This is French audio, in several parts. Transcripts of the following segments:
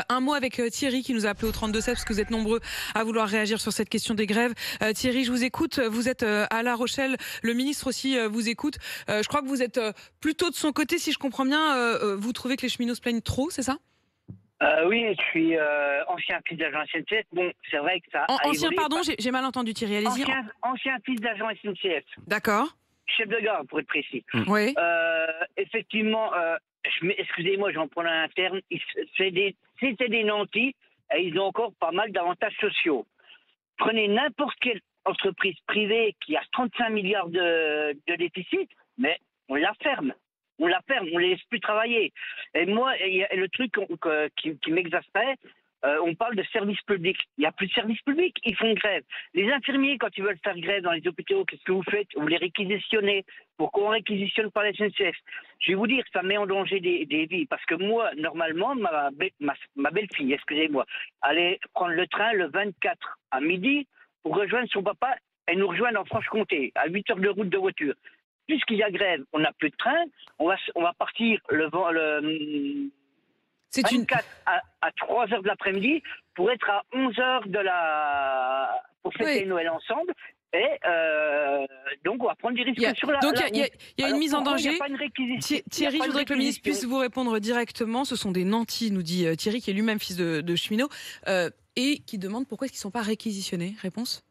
Un mot avec Thierry qui nous a appelé au 32-16 parce que vous êtes nombreux à vouloir réagir sur cette question des grèves. Thierry, je vous écoute. Vous êtes à La Rochelle. Le ministre aussi vous écoute. Je crois que vous êtes plutôt de son côté, si je comprends bien. Vous trouvez que les cheminots se plaignent trop, c'est ça? Oui, je suis ancien fils d'agent SNCF. Bon, c'est vrai que ça a Ancien, évolué. pardon, j'ai mal entendu Thierry. Allez-y. Ancien fils d'agent SNCF. D'accord. Chef de gare, pour être précis. Oui. Effectivement, excusez-moi, j'en prends un terme. C'était des nantis et ils ont encore pas mal d'avantages sociaux. Prenez n'importe quelle entreprise privée qui a 35 milliards de déficit, mais on la ferme. On la ferme, on les laisse plus travailler. Et moi, le truc qui m'exaspère, on parle de service public. Il n'y a plus de service public, ils font grève. Les infirmiers, quand ils veulent faire grève dans les hôpitaux, qu'est-ce que vous faites? Vous les réquisitionnez. Pourquoi on réquisitionne par la SNCF? Je vais vous dire, ça met en danger des vies. Parce que moi, normalement, ma belle-fille, excusez-moi, allait prendre le train le 24 à midi pour rejoindre son papa et nous rejoindre en Franche-Comté, à 8 heures de route de voiture. Puisqu'il y a grève, on n'a plus de train, on va partir le 24 à 3 heures de l'après-midi pour être à 11 heures pour fêter Noël ensemble. Et donc, on va prendre des risques sur la route. Donc, il y a une mise en danger. Thierry, je voudrais que le ministre puisse vous répondre directement. Ce sont des nantis, nous dit Thierry, qui est lui-même fils de cheminot, et qui demande pourquoi est-ce qu'ils ne sont pas réquisitionnés. Réponse?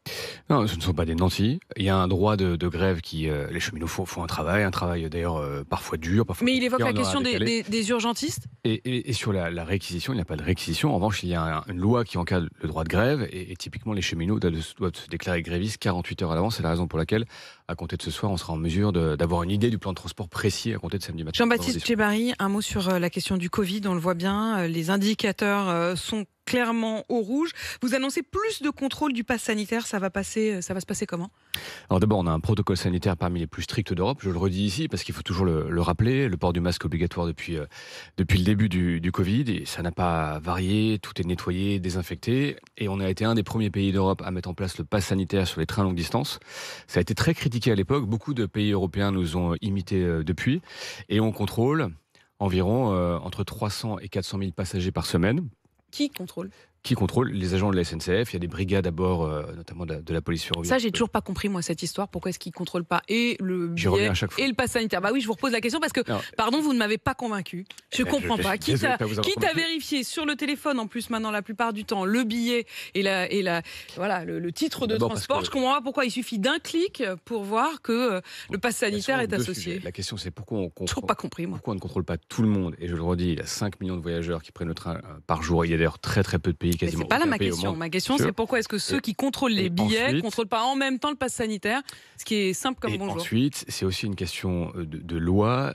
Non, ce ne sont pas des nantis. Il y a un droit de grève qui... les cheminots font un travail d'ailleurs parfois dur. Parfois mais il évoque la question des urgentistes. Et sur la réquisition, il n'y a pas de réquisition. En revanche, il y a une loi qui encadre le droit de grève. Et typiquement, les cheminots doivent se déclarer grévistes 48 heures à l'avance. C'est la raison pour laquelle, à compter de ce soir, on sera en mesure d'avoir une idée du plan de transport précis à compter de samedi matin. Jean-Baptiste Djebbari, un mot sur la question du Covid. On le voit bien, les indicateurs sont clairement au rouge. Vous annoncez plus de contrôle du pass sanitaire. Ça va se passer comment? Alors d'abord, on a un protocole sanitaire parmi les plus stricts d'Europe. Je le redis ici parce qu'il faut toujours le rappeler. Le port du masque obligatoire depuis le début du Covid. Et ça n'a pas varié. Tout est nettoyé, désinfecté. Et on a été un des premiers pays d'Europe à mettre en place le pass sanitaire sur les trains longue distance. Ça a été très critiqué à l'époque. Beaucoup de pays européens nous ont imités depuis. Et on contrôle environ entre 300 et 400 000 passagers par semaine. Qui contrôle? Qui contrôle les agents de la SNCF. Il y a des brigades à bord, notamment de la police ferroviaire. Ça, j'ai toujours pas compris, moi, cette histoire. Pourquoi est-ce qu'ils ne contrôlent pas et le billet et le pass sanitaire? Bah oui, je vous repose la question parce que, pardon, vous ne m'avez pas convaincu. Je comprends pas. Quitte à vérifier sur le téléphone, en plus, maintenant, la plupart du temps, le billet et le titre de transport, je comprends pas pourquoi il suffit d'un clic pour voir que le pass sanitaire est associé. La question, c'est pourquoi on contrôle. Toujours pas compris, moi. Pourquoi on ne contrôle pas tout le monde? Et je le redis, il y a 5 millions de voyageurs qui prennent le train par jour. Il y a d'ailleurs très très peu de pays. C'est pas là ma question. Ma question, c'est pourquoi est-ce que ceux qui contrôlent les billets ne contrôlent pas en même temps le pass sanitaire, ce qui est simple comme bonjour. Ensuite, c'est aussi une question de loi,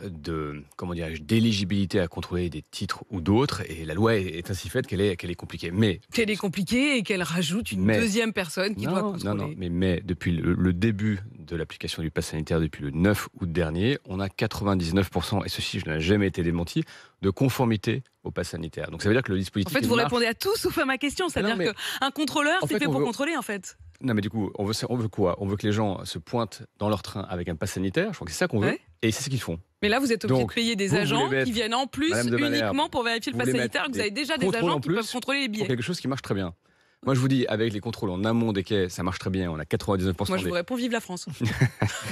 d'éligibilité à contrôler des titres ou d'autres. Et la loi est ainsi faite qu'elle est compliquée. Qu'elle est compliquée et qu'elle rajoute une deuxième personne qui doit contrôler. Mais depuis le début de l'application du pass sanitaire, depuis le 9 août dernier, on a 99%, et ceci, je n'ai jamais été démenti, de conformité au pass sanitaire. Donc ça veut dire que le dispositif... En fait, vous répondez à tout sauf à ma question. C'est-à-dire qu'un contrôleur, c'est fait pour contrôler, en fait. Non, mais du coup, on veut quoi? On veut que les gens se pointent dans leur train avec un pass sanitaire. Je crois que c'est ça qu'on veut. Et c'est ce qu'ils font. Mais là, vous êtes obligé de payer des agents qui viennent en plus uniquement pour vérifier le pass sanitaire. Vous avez déjà des agents qui peuvent contrôler les billets. Pour quelque chose qui marche très bien. Moi, je vous dis, avec les contrôles en amont des quais, ça marche très bien. On a 99%. Moi, je vous réponds, vive la France.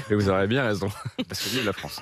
Et vous aurez bien raison. Parce que vive la France.